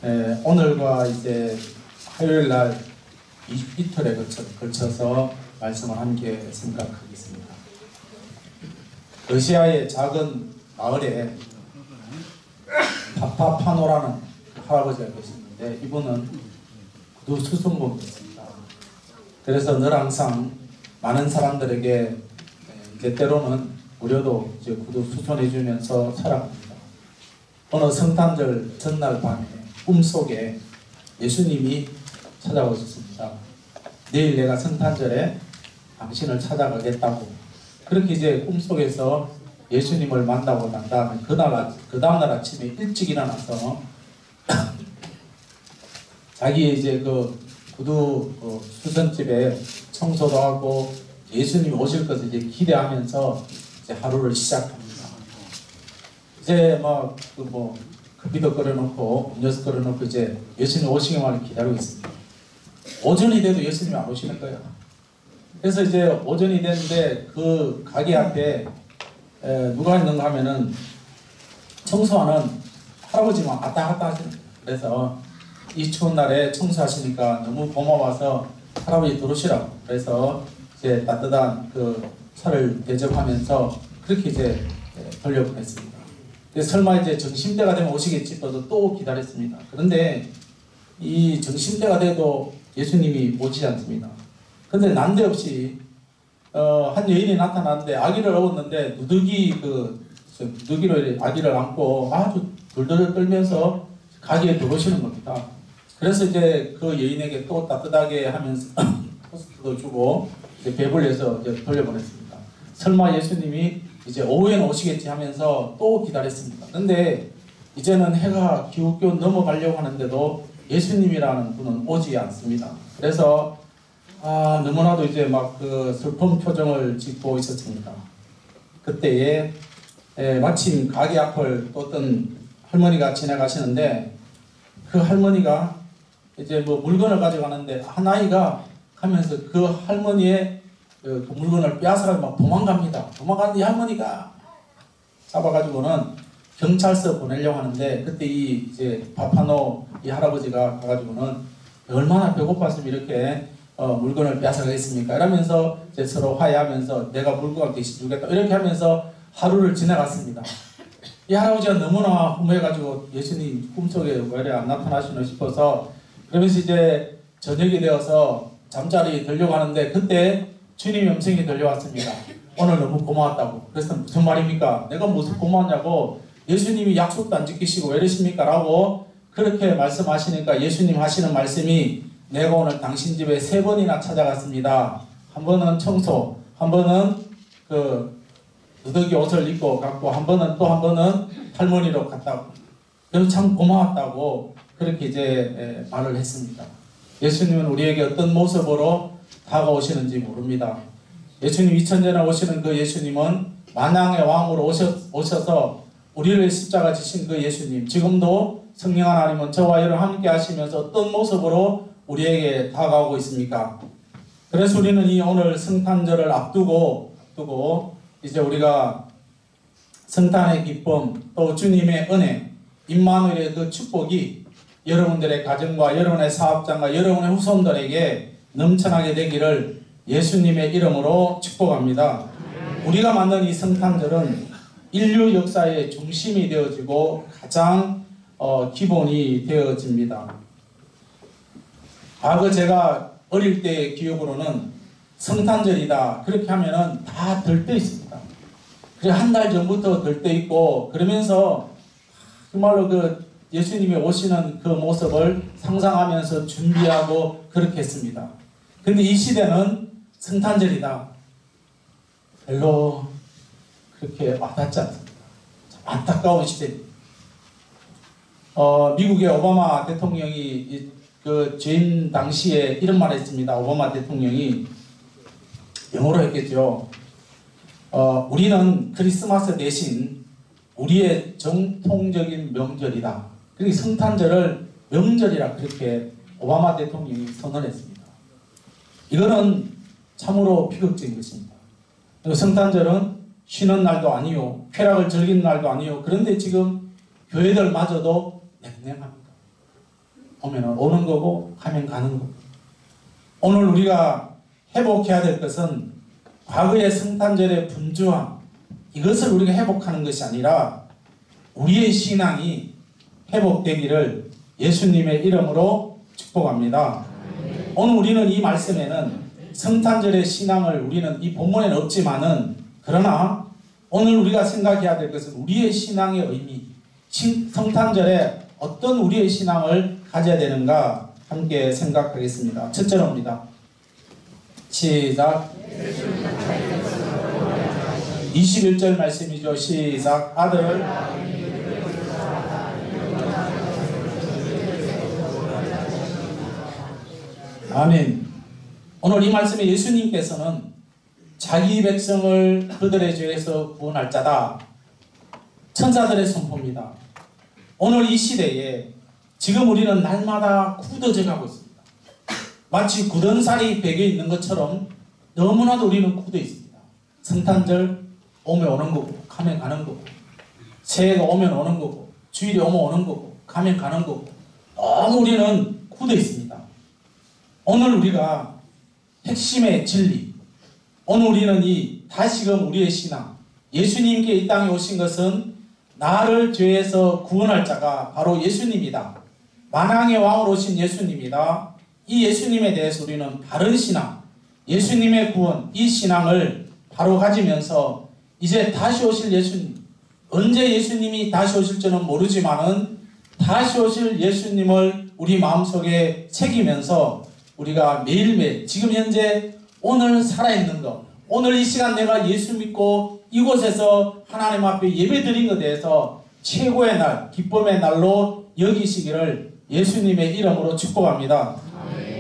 오늘과 이제 화요일 날 이틀에 걸쳐서 말씀을 함께 생각하겠습니다. 러시아의 작은 마을에 파파파노라는 할아버지가 계셨는데 이분은 구두 수선공이었습니다. 그래서 늘 항상 많은 사람들에게 이제 때로는 무료도 이제 구두 수선해 주면서 살아갑니다. 어느 성탄절 전날 밤에 꿈속에 예수님이 찾아오셨습니다. 내일 내가 성탄절에 당신을 찾아가겠다고. 그렇게 이제 꿈속에서 예수님을 만나고 난 다음에 그 다음날 아침에 일찍 일어나서 자기 이제 그 구두 수선집에 청소도 하고 예수님이 오실 것을 이제 기대하면서 이제 하루를 시작합니다. 이제 막 커피도 끓여놓고 음료수 끓여놓고 이제 예수님 오시기만을 기다리고 있습니다. 오전이 돼도 예수님이 안 오시는 거예요. 그래서 이제 오전이 됐는데 그 가게 앞에 누가 있는가 하면은 청소하는 할아버지만 왔다 갔다 하시는 거예요. 그래서 이 추운 날에 청소하시니까 너무 고마워서 할아버지 들어오시라고. 그래서 이제 따뜻한 그 차를 대접하면서 그렇게 이제 돌려보냈습니다. 설마 이제 점심때가 되면 오시겠지 싶어서 또 기다렸습니다. 그런데 이 점심때가 돼도 예수님이 오지 않습니다. 근데 난데없이 한 여인이 나타났는데 아기를 얻었는데 누더기로 아기를 안고 아주 돌돌 떨면서 가게에 들어오시는 겁니다. 그래서 이제 그 여인에게 또 따뜻하게 하면서 토스트도 주고 이제 배불려서 이제 돌려보냈습니다. 설마 예수님이 이제 오후에는 오시겠지 하면서 또 기다렸습니다. 근데 이제는 해가 기웃기웃 넘어가려고 하는데도 예수님이라는 분은 오지 않습니다. 그래서 너무나도 이제 막 그 슬픈 표정을 짓고 있었습니다. 그때에 마침 가게 앞을 어떤 할머니가 지나가시는데 그 할머니가 이제 뭐 물건을 가져가는데 한 아이가 가면서 그 할머니의 그 물건을 빼앗아가지고 막 도망갑니다. 도망가는데 이 할머니가 잡아가지고는 경찰서 보내려고 하는데 그때 이제 파파노 이 할아버지가 가가지고는 얼마나 배고팠으면 이렇게 물건을 빼앗아가겠습니까? 이러면서 이제 서로 화해하면서 내가 물건을 대신 주겠다 이렇게 하면서 하루를 지나갔습니다. 이 할아버지가 너무나 허무해가지고 예수님 꿈속에 왜 이래 안 나타나시나 싶어서 그러면서 이제 저녁이 되어서 잠자리 들려고 하는데 그때 주님의 음성이 들려왔습니다. 오늘 너무 고마웠다고. 그래서 무슨 말입니까? 내가 무슨 고마웠냐고 예수님이 약속도 안 지키시고 왜 이러십니까? 라고 그렇게 말씀하시니까 예수님 하시는 말씀이 내가 오늘 당신 집에 3번이나 찾아갔습니다. 한 번은 청소, 한 번은 그 누더기 옷을 입고 갔고 한 번은 할머니로 갔다고. 그래서 참 고마웠다고 그렇게 이제 말을 했습니다. 예수님은 우리에게 어떤 모습으로 다가오시는지 모릅니다. 예수님 2000년에 오시는 그 예수님은 만왕의 왕으로 오셔서 우리를 십자가 지신 그 예수님 지금도 성령 하나님은 저와 여러분 함께 하시면서 어떤 모습으로 우리에게 다가오고 있습니까? 그래서 우리는 이 오늘 성탄절을 앞두고 이제 우리가 성탄의 기쁨 또 주님의 은혜 임마누엘의 그 축복이 여러분들의 가정과 여러분의 사업장과 여러분의 후손들에게 넘쳐나게 되기를 예수님의 이름으로 축복합니다. 우리가 만든 이 성탄절은 인류 역사의 중심이 되어지고 가장 기본이 되어집니다. 과거 제가 어릴 때의 기억으로는 성탄절이다 그렇게 하면은 다 들떠 있습니다. 그래 한 달 전부터 들떠 있고 그러면서 정말로 그 예수님이 오시는 그 모습을 상상하면서 준비하고 그렇게 했습니다. 근데 이 시대는 성탄절이다 별로 그렇게 와닿지 않습니다. 참 안타까운 시대입니다. 미국의 오바마 대통령이 그 재임 당시에 이런 말을 했습니다. 오바마 대통령이 영어로 했겠죠. 우리는 크리스마스 대신 우리의 정통적인 명절이다. 그리고 성탄절을 명절이라 그렇게 오바마 대통령이 선언했습니다. 이거는 참으로 비극적인 것입니다. 성탄절은 쉬는 날도 아니요, 쾌락을 즐기는 날도 아니요. 그런데 지금 교회들마저도 냉랭합니다. 오면 오는 거고 가면 가는 거고. 오늘 우리가 회복해야 될 것은 과거의 성탄절의 분주함, 이것을 우리가 회복하는 것이 아니라 우리의 신앙이 회복되기를 예수님의 이름으로 축복합니다. 오늘 우리는 이 말씀에는 성탄절의 신앙을 우리는 이 본문에는 없지만은, 그러나 오늘 우리가 생각해야 될 것은 우리의 신앙의 의미, 성탄절에 어떤 우리의 신앙을 가져야 되는가 함께 생각하겠습니다. 첫째로입니다. 시작. 21절 말씀이죠. 시작. 아들 아멘. 오늘 이 말씀에 예수님께서는 자기 백성을 그들의 죄에서 구원할 자다, 천사들의 선포입니다. 오늘 이 시대에 지금 우리는 날마다 굳어져 가고 있습니다. 마치 굳은 살이 베겨 있는 것처럼 너무나도 우리는 굳어 있습니다. 성탄절 오면 오는 거고 가면 가는 거고, 새해가 오면 오는 거고 주일이 오면 오는 거고 가면 가는 거고, 너무 우리는 굳어 있습니다. 오늘 우리가 핵심의 진리, 오늘 우리는 이 다시금 우리의 신앙, 예수님께 이 땅에 오신 것은 나를 죄에서 구원할 자가 바로 예수님이다. 만왕의 왕으로 오신 예수님이다. 이 예수님에 대해서 우리는 바른 신앙, 예수님의 구원, 이 신앙을 바로 가지면서 이제 다시 오실 예수님, 언제 예수님이 다시 오실지는 모르지만은 다시 오실 예수님을 우리 마음속에 새기면서 우리가 매일매일 지금 현재 오늘 살아있는 것, 오늘 이 시간 내가 예수 믿고 이곳에서 하나님 앞에 예배드린 것에 대해서 최고의 날, 기쁨의 날로 여기시기를 예수님의 이름으로 축복합니다.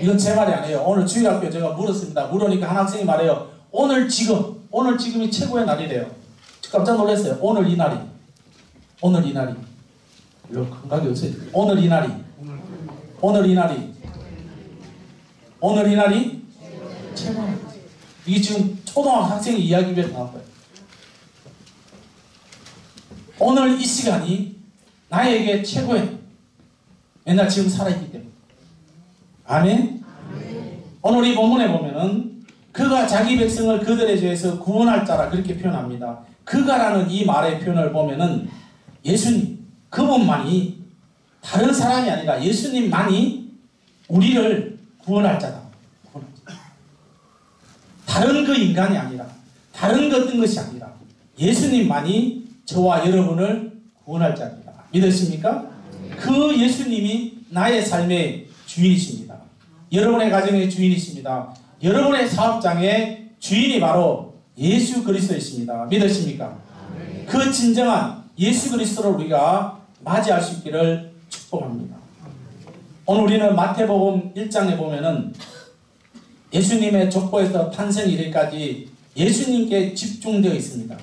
이건 제 말이 아니에요. 오늘 주일학교 제가 물었습니다. 물으니까 한 학생이 말해요. 오늘 지금이 최고의 날이래요. 깜짝 놀랐어요. 오늘 이 날이. 이런 감각이 없어요. 오늘 이 날이 최고. 이게 지금 초등학생의 이야기를 나온 거예요. 오늘 이 시간이 나에게 최고의, 맨날 지금 살아있기 때문에. 아멘. 오늘 이 본문에 보면은 그가 자기 백성을 그들의 죄에서 구원할 자라 그렇게 표현합니다. 그가라는 이 말의 표현을 보면은 예수님, 그분만이, 다른 사람이 아니라 예수님만이 우리를 구원할 자다. 다른 그 인간이 아니라, 다른 그 어떤 것이 아니라 예수님만이 저와 여러분을 구원할 자입니다. 믿으십니까? 그 예수님이 나의 삶의 주인이십니다. 여러분의 가정의 주인이십니다. 여러분의 사업장의 주인이 바로 예수 그리스도이십니다. 믿으십니까? 그 진정한 예수 그리스도를 우리가 맞이할 수 있기를 축복합니다. 오늘 우리는 마태복음 1장에 보면은 예수님의 족보에서 탄생 이래까지 예수님께 집중되어 있습니다.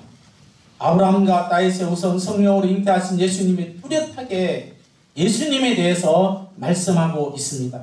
아브라함과 다윗의 우선 성령으로 잉태하신 예수님이 뚜렷하게 예수님에 대해서 말씀하고 있습니다.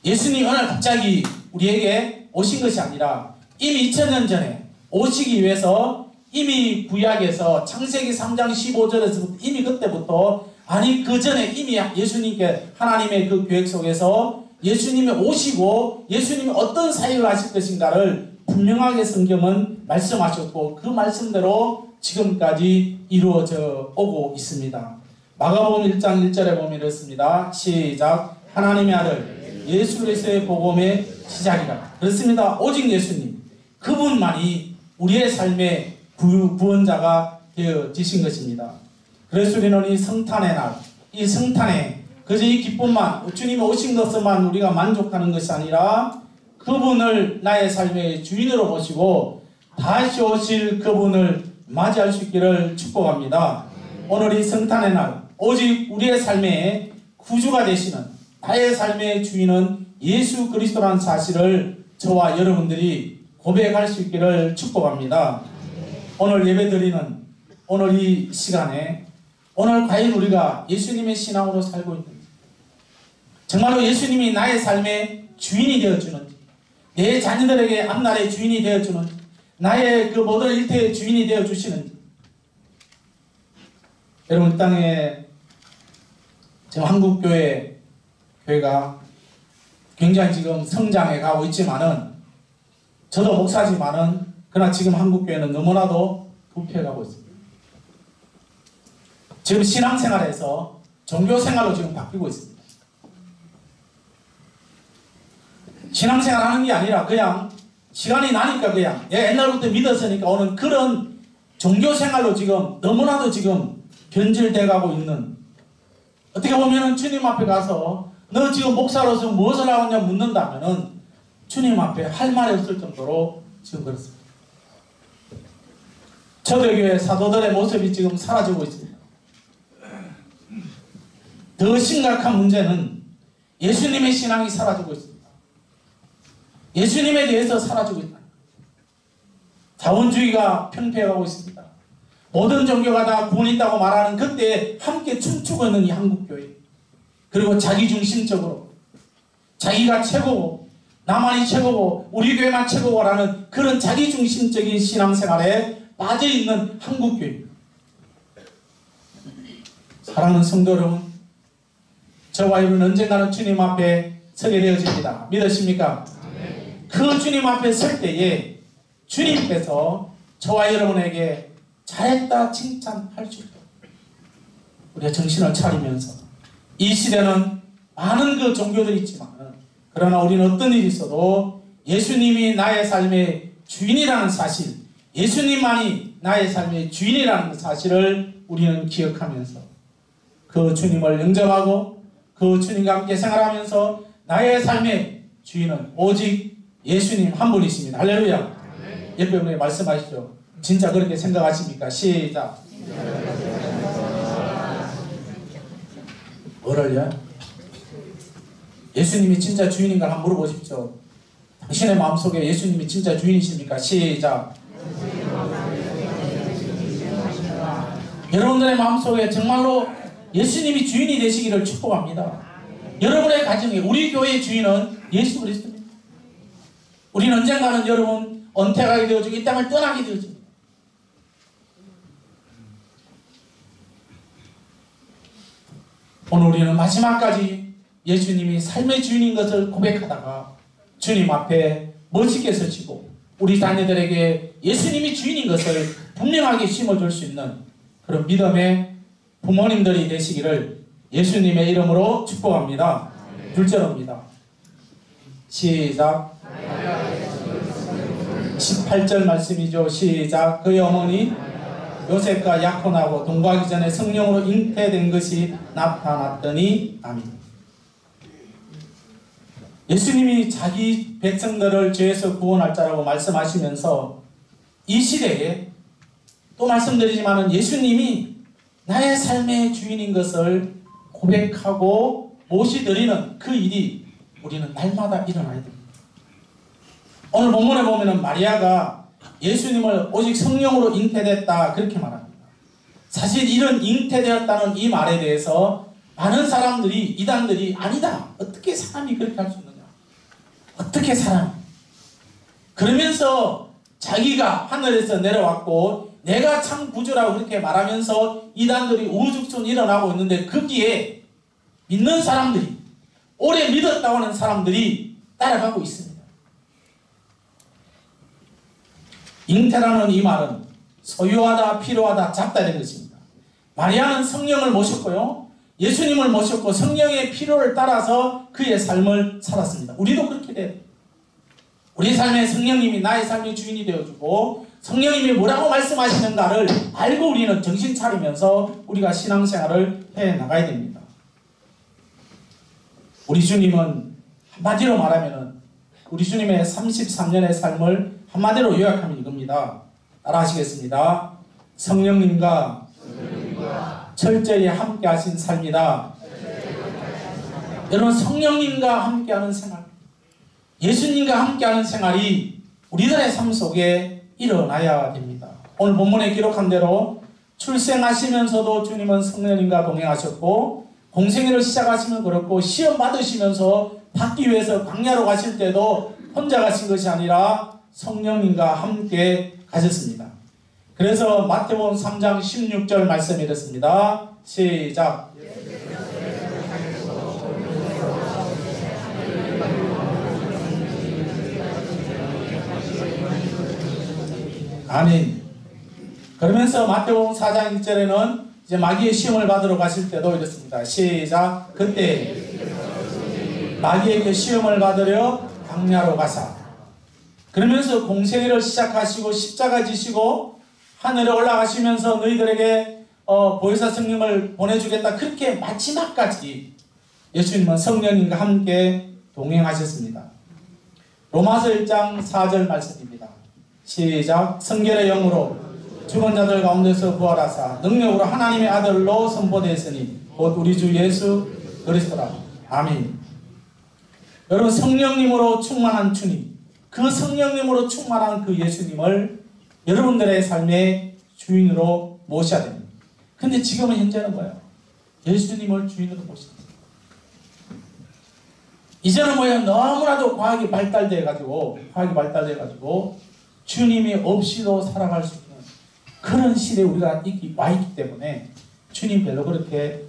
예수님이 어느 날 갑자기 우리에게 오신 것이 아니라 이미 2000년 전에 오시기 위해서 이미 구약에서 창세기 3장 15절에서 이미 그때부터, 아니 그 전에 이미 예수님께 하나님의 그 계획 속에서 예수님이 오시고 예수님이 어떤 사역을 하실 것인가를 분명하게 성경은 말씀하셨고 그 말씀대로 지금까지 이루어져 오고 있습니다. 마가복음 1장 1절에 보면 이렇습니다. 시작. 하나님의 아들 예수 그리스도의 복음의 시작이라. 그렇습니다. 오직 예수님, 그분만이 우리의 삶의 구원자가 되어지신 것입니다. 그래서 우리는 이 성탄의 날, 이 성탄에 그저 이 기쁨만, 주님이 오신 것만 우리가 만족하는 것이 아니라 그분을 나의 삶의 주인으로 모시고 다시 오실 그분을 맞이할 수 있기를 축복합니다. 오늘 이 성탄의 날, 오직 우리의 삶의 구주가 되시는 나의 삶의 주인은 예수 그리스도라는 사실을 저와 여러분들이 고백할 수 있기를 축복합니다. 오늘 예배드리는 오늘 이 시간에 오늘 과연 우리가 예수님의 신앙으로 살고 있는지, 정말로 예수님이 나의 삶의 주인이 되어주는지, 내 자녀들에게 앞날의 주인이 되어주는지, 나의 그 모든 일태의 주인이 되어주시는지. 여러분, 땅에 지금 한국교회 교회가 굉장히 지금 성장해 가고 있지만은 저도 목사지만은 그러나 지금 한국교회는 너무나도 부패해가고 있습니다. 지금 신앙생활에서 종교생활로 지금 바뀌고 있습니다. 신앙생활 하는 게 아니라 그냥 시간이 나니까 그냥 내가 옛날부터 믿었으니까 오는 그런 종교생활로 지금 너무나도 지금 변질돼 가고 있는, 어떻게 보면은 주님 앞에 가서 너 지금 목사로서 무엇을 하고 있냐 묻는다면은 주님 앞에 할 말이 없을 정도로 지금 그렇습니다. 초대교회 사도들의 모습이 지금 사라지고 있습니다. 더 심각한 문제는 예수님의 신앙이 사라지고 있습니다. 예수님에 대해서 사라지고 있다. 자본주의가 편패해가고 있습니다. 모든 종교가 다 구원이 있다고 말하는 그때 함께 춤추고 있는 이 한국교회, 그리고 자기중심적으로 자기가 최고고 나만이 최고고 우리 교회만 최고고라는 그런 자기중심적인 신앙생활에 빠져있는 한국교회입니다. 사랑하는 성도 여러분, 저와 여러분 언젠가는 주님 앞에 서게 되어집니다. 믿으십니까? 그 주님 앞에 설 때에 주님께서 저와 여러분에게 잘했다 칭찬할 수 있도록 우리가 정신을 차리면서, 이 시대는 많은 그 종교들이 있지만 그러나 우리는 어떤 일이 있어도 예수님이 나의 삶의 주인이라는 사실, 예수님만이 나의 삶의 주인이라는 사실을 우리는 기억하면서 그 주님을 영접하고 그 주님과 함께 생활하면서 나의 삶의 주인은 오직 예수님 한 분이십니다. 할렐루야. 옆에 분에게 말씀하시죠. 진짜 그렇게 생각하십니까? 시작. 뭐를요? 예수님이 진짜 주인인가 한번 물어보십시오. 당신의 마음속에 예수님이 진짜 주인이십니까? 시작. 여러분들의 마음속에 정말로 예수님이 주인이 되시기를 축복합니다. 여러분의 가정에 우리 교회의 주인은 예수 그리스도입니다. 우리는 언젠가는 여러분 은퇴하게 되어지고 이 땅을 떠나게 되어집니다. 오늘 우리는 마지막까지 예수님이 삶의 주인인 것을 고백하다가 주님 앞에 멋있게 서시고 우리 자녀들에게 예수님이 주인인 것을 분명하게 심어줄 수 있는 그런 믿음의 부모님들이 되시기를 예수님의 이름으로 축복합니다. 둘째로입니다. 시작. 18절 말씀이죠. 시작. 그의 어머니 요셉과 약혼하고 동거하기 전에 성령으로 잉태된 것이 나타났더니 아멘. 예수님이 자기 백성들을 죄에서 구원할 자라고 말씀하시면서 이 시대에 또 말씀드리지만 예수님이 나의 삶의 주인인 것을 고백하고 모시드리는 그 일이 우리는 날마다 일어나야 됩니다. 오늘 본문에 보면 마리아가 예수님을 오직 성령으로 잉태됐다 그렇게 말합니다. 사실 이런 잉태되었다는 이 말에 대해서 많은 사람들이, 이단들이 아니다, 어떻게 사람이 그렇게 할 수 있느냐, 어떻게 사람, 그러면서 자기가 하늘에서 내려왔고 내가 참 구주라고 그렇게 말하면서 이단들이 우후죽순 일어나고 있는데 거기에 믿는 사람들이, 오래 믿었다고 하는 사람들이 따라가고 있습니다. 잉태라는 이 말은 소유하다, 필요하다, 작다는 것입니다. 마리아는 성령을 모셨고요, 예수님을 모셨고 성령의 필요를 따라서 그의 삶을 살았습니다. 우리도 그렇게 돼요. 우리 삶의 성령님이 나의 삶의 주인이 되어주고 성령님이 뭐라고 말씀하시는가를 알고 우리는 정신 차리면서 우리가 신앙생활을 해나가야 됩니다. 우리 주님은 한마디로 말하면 우리 주님의 33년의 삶을 한마디로 요약하면 이겁니다. 따라 하시겠습니다. 성령님과 철저히 함께 하신 삶이다. 여러분, 성령님과 함께하는 생활, 예수님과 함께하는 생활이 우리들의 삶 속에 일어나야 됩니다. 오늘 본문에 기록한 대로 출생하시면서도 주님은 성령님과 동행하셨고 공생애를 시작하시면 그렇고 시험 받으시면서 받기 위해서 광야로 가실 때도 혼자 가신 것이 아니라 성령님과 함께 가셨습니다. 그래서 마태복음 3장 16절 말씀이 이렇습니다. 시작. 아멘. 그러면서 마태복음 4장 1절에는 이제 마귀의 시험을 받으러 가실 때도 이렇습니다. 시작. 그때 마귀에게 시험을 받으려 광야로 가사. 그러면서 공생애를 시작하시고 십자가 지시고 하늘에 올라가시면서 너희들에게 보혜사 성령을 보내주겠다. 그렇게 마지막까지 예수님은 성령님과 함께 동행하셨습니다. 로마서 1장 4절 말씀입니다. 시작. 성결의 영으로 죽은 자들 가운데서 부활하사 능력으로 하나님의 아들로 선포되었으니 곧 우리 주 예수 그리스도라. 아멘. 여러분, 성령님으로 충만한 주님, 그 성령님으로 충만한 그 예수님을 여러분들의 삶의 주인으로 모셔야 됩니다. 근데 지금은 현재는 뭐예요? 예수님을 주인으로 모십니다. 이제는 뭐예요? 너무나도 과학이 발달돼 가지고 주님이 없이도 살아갈 수 있는 그런 시대에 우리가 와 있기 때문에 주님 별로 그렇게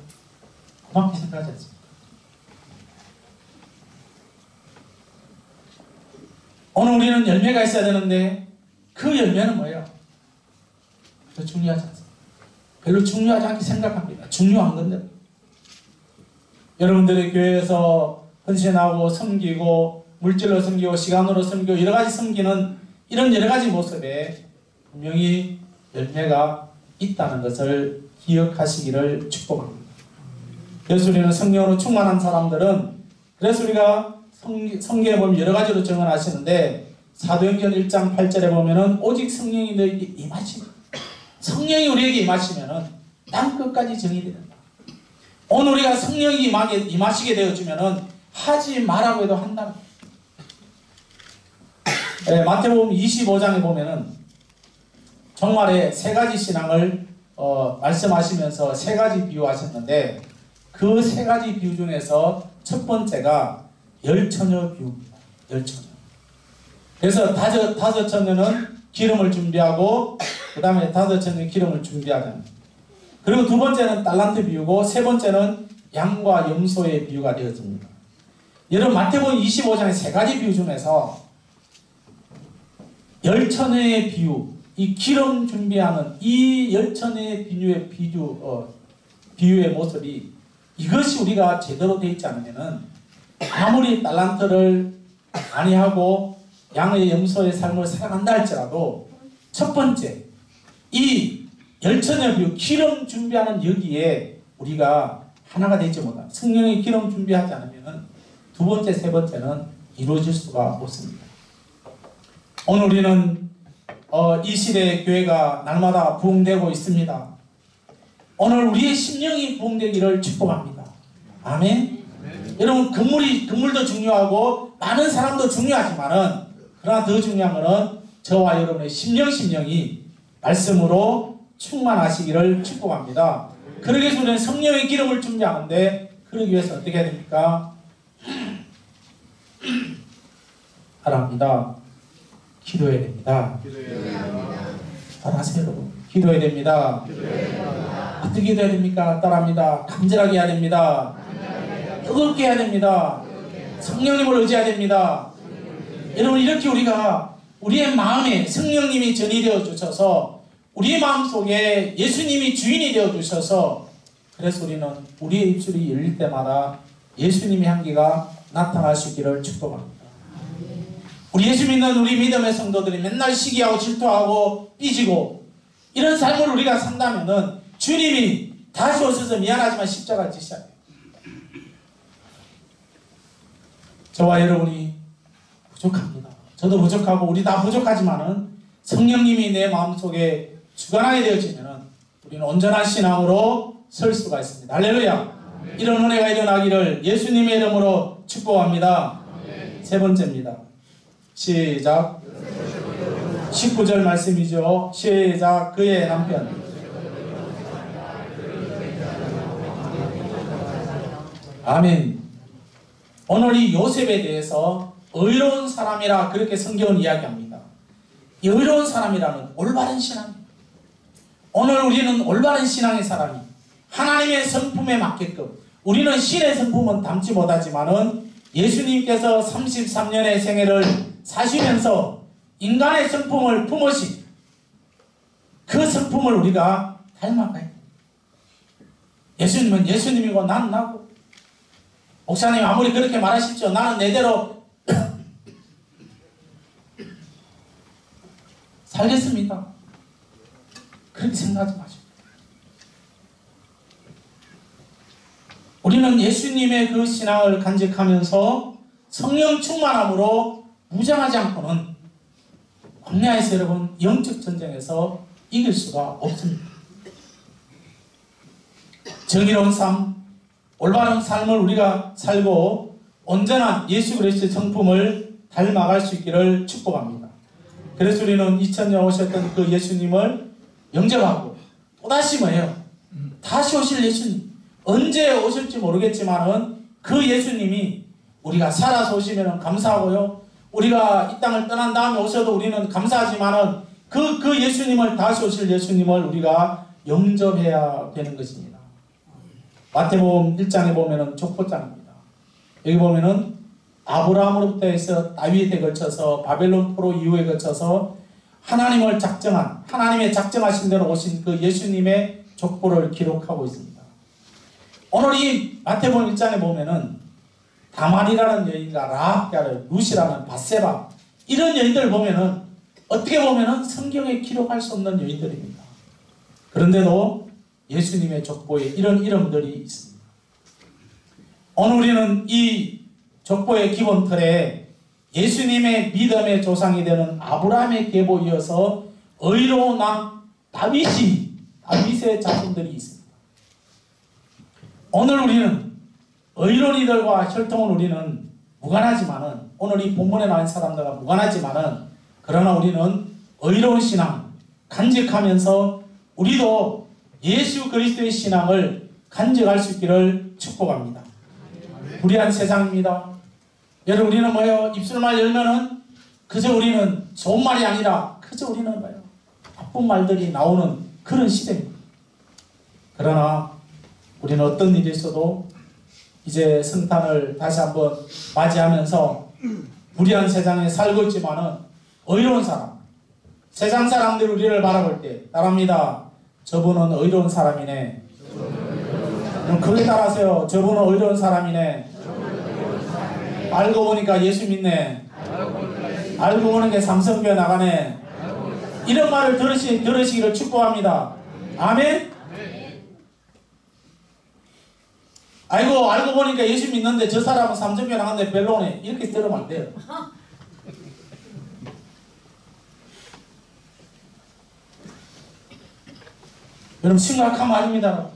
고맙게 생각하지 않습니다. 오늘 우리는 열매가 있어야 되는데 그 열매는 뭐예요? 별로 중요하지 않습니다. 별로 중요하지 않게 생각합니다. 중요한 건데 여러분들의 교회에서 헌신하고 섬기고 물질로 섬기고 시간으로 섬기고 여러가지 섬기는 이런 여러가지 모습에 분명히 열매가 있다는 것을 기억하시기를 축복합니다. 그래서 우리는 성령으로 충만한 사람들은, 그래서 우리가 성경에 보면 여러 가지로 증언하시는데 사도행전 1장 8절에 보면은 오직 성령이 너에게 임하시면, 성령이 우리에게 임하시면은 땅 끝까지 정이 된다. 오늘 우리가 성령이 임하시게 되어주면은 하지 말라고 해도 한다. 네, 마태복음 25장에 보면은 정말에 세 가지 신앙을 말씀하시면서 세 가지 비유하셨는데 그 세 가지 비유 중에서 첫 번째가 열처녀 비유입니다. 열처녀. 그래서 다섯 처녀는 기름을 준비하고 그 다음에 다섯 처녀는 기름을 준비하잖아요. 그리고 두 번째는 달란트 비유고 세 번째는 양과 염소의 비유가 되어집니다. 여러분, 마태복음 25장의 세 가지 비유 중에서 열처녀의 비유, 이 기름 준비하는 이 열처녀의 비유의 모습이, 이것이 우리가 제대로 되어 있지 않으면은 아무리 달란트를 많이 하고 양의 염소의 삶을 살아간다 할지라도 첫 번째 이 열처녀 비유, 기름 준비하는 여기에 우리가 하나가 되지 못한다. 성령의 기름 준비하지 않으면은 두 번째, 세 번째는 이루어질 수가 없습니다. 오늘 우리는 이 시대의 교회가 날마다 부흥되고 있습니다. 오늘 우리의 심령이 부흥되기를 축복합니다. 아멘. 여러분, 건물도 중요하고 많은 사람도 중요하지만은 그러나 더 중요한 것은 저와 여러분의 심령이 말씀으로 충만하시기를 축복합니다. 그러기 위해서 우리는 성령의 기름을 준비하는데, 그러기 위해서 어떻게 해야 됩니까? 하랍니다. 기도해야 됩니다. 따라하세요, 여러분. 기도해야 됩니다. 어떻게 기도해야 됩니까? 따라합니다. 간절하게 해야 됩니다. 뜨겁게 해야 됩니다. 성령님을 의지해야 됩니다. 여러분, 이렇게 우리가 우리의 마음에 성령님이 전이 되어 주셔서 우리의 마음속에 예수님이 주인이 되어 주셔서, 그래서 우리는 우리의 입술이 열릴 때마다 예수님의 향기가 나타나시기를 축복합니다. 우리 예수 믿는 우리 믿음의 성도들이 맨날 시기하고 질투하고 삐지고 이런 삶을 우리가 산다면은 주님이 다시 오셔서 미안하지만 십자가 지셔야 돼요. 저와 여러분이 부족합니다. 저도 부족하고 우리 다 부족하지만은 성령님이 내 마음속에 주관하게 되어지면은 우리는 온전한 신앙으로 설 수가 있습니다. 할렐루야. 이런 은혜가 일어나기를 예수님의 이름으로 축복합니다. 세 번째입니다. 시작. 19절 말씀이죠. 시작. 그의 남편. 아멘. 오늘 이 요셉에 대해서 의로운 사람이라 그렇게 성경은 이야기합니다. 이 의로운 사람이라는 올바른 신앙. 오늘 우리는 올바른 신앙의 사람이 하나님의 성품에 맞게끔, 우리는 신의 성품은 담지 못하지만은 예수님께서 33년의 생애를 사시면서 인간의 성품을 품으신 그 성품을 우리가 닮아가야 돼. 예수님은 예수님이고 나는 나고. 목사님 아무리 그렇게 말하십시오. 나는 내대로 살겠습니다. 그렇게 생각하지 마십시오. 우리는 예수님의 그 신앙을 간직하면서 성령 충만함으로 무장하지 않고는 광야에서 여러분 영적 전쟁에서 이길 수가 없습니다. 정의로운 삶, 올바른 삶을 우리가 살고 온전한 예수 그리스도의 성품을 닮아갈 수 있기를 축복합니다. 그래서 우리는 2000년 오셨던 그 예수님을 영접하고 또다시 뭐예요? 다시 오실 예수님. 언제 오실지 모르겠지만은 그 예수님이 우리가 살아서 오시면 감사하고요. 우리가 이 땅을 떠난 다음에 오셔도 우리는 감사하지만은 그 예수님을 다시 오실 예수님을 우리가 영접해야 되는 것입니다. 마태복음 1장에 보면은 족보장입니다. 여기 보면은 아브라함으로부터 해서 다윗에 거쳐서 바벨론 포로 이후에 거쳐서 하나님의 작정하신 대로 오신 그 예수님의 족보를 기록하고 있습니다. 오늘 이 마태복음 1장에 보면은 다말이라는 여인과 라합, 룻이라는 밧세바 이런 여인들을 보면은 어떻게 보면은 성경에 기록할 수 없는 여인들입니다. 그런데도 예수님의 족보에 이런 이름들이 있습니다. 오늘 우리는 이 족보의 기본 틀에 예수님의 믿음의 조상이 되는 아브라함의 계보 이어서 의로운 왕 다윗의 자손들이 있습니다. 오늘 우리는 의로운 이들과 혈통은 우리는 무관하지만은 오늘 이 본문에 나온 사람들과 무관하지만은 그러나 우리는 의로운 신앙 간직하면서 우리도 예수 그리스도의 신앙을 간직할 수 있기를 축복합니다. 불의한 세상입니다. 여러분 우리는 뭐예요? 입술만 열면은 그저 우리는 좋은 말이 아니라 그저 우리는 뭐예요? 나쁜 말들이 나오는 그런 시대입니다. 그러나 우리는 어떤 일이 있어도 이제 성탄을 다시 한번 맞이하면서 불의한 세상에 살고 있지만은 의로운 사람, 세상 사람들이 우리를 바라볼 때 따라합니다. 저분은 의로운 사람이네. 그럼 그에 따라서요. 저분은 의로운 사람이네. 알고 보니까 예수 믿네. 알고 보니까 삼성교회 나가네. 이런 말을 들으시기를 축복합니다. 아멘? 아이고 알고 보니까 예수 믿는데 저 사람은 삼성교회 나갔는데 별로네. 이렇게 들으면 안 돼요. 여러분 심각한 말입니다.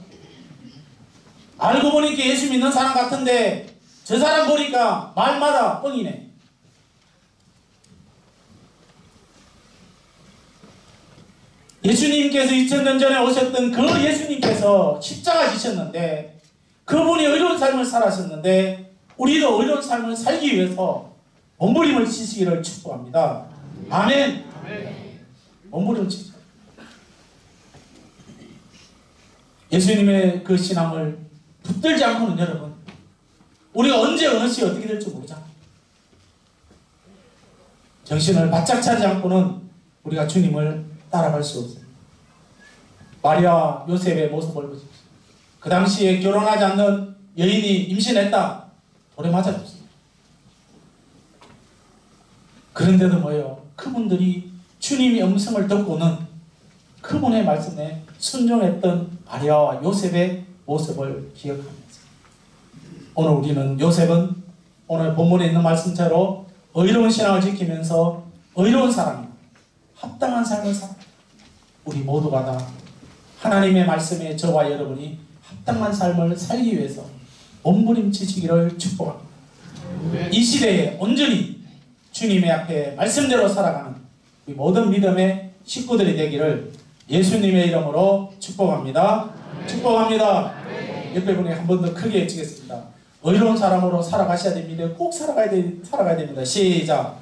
알고 보니까 예수 믿는 사람 같은데 저 사람 보니까 말마다 뻥이네. 예수님께서 2000년 전에 오셨던 그 예수님께서 십자가 지셨는데 그분이 의로운 삶을 살았었는데 우리도 의로운 삶을 살기 위해서 몸부림을 치시기를 축복합니다. 아멘. 몸부림을 치시죠. 예수님의 그 신앙을 붙들지 않고는 여러분 우리가 언제 어느 시에 어떻게 될지 모르잖아요. 정신을 바짝 차지 않고는 우리가 주님을 따라갈 수 없어요. 마리아와 요셉의 모습을 보십시오. 그 당시에 결혼하지 않는 여인이 임신했다. 돌에 맞아 죽습니다. 그런데도 뭐예요? 그분들이 주님의 음성을 듣고는 그분의 말씀에 순종했던 마리아와 요셉의 모습을 기억합니다. 오늘 우리는 요셉은 오늘 본문에 있는 말씀대로 의로운 신앙을 지키면서 의로운 사람이고 합당한 삶을 살아요. 우리 모두가 다 하나님의 말씀에 저와 여러분이 합당한 삶을 살기 위해서 몸부림치시기를 축복합니다. 이 시대에 온전히 주님의 앞에 말씀대로 살아가는 우리 모든 믿음의 식구들이 되기를 예수님의 이름으로 축복합니다. 축복합니다. 옆에 분이 한 번 더 크게 외치겠습니다. 의로운 사람으로 살아가셔야 됩니다. 꼭 살아가야 됩니다. 시작.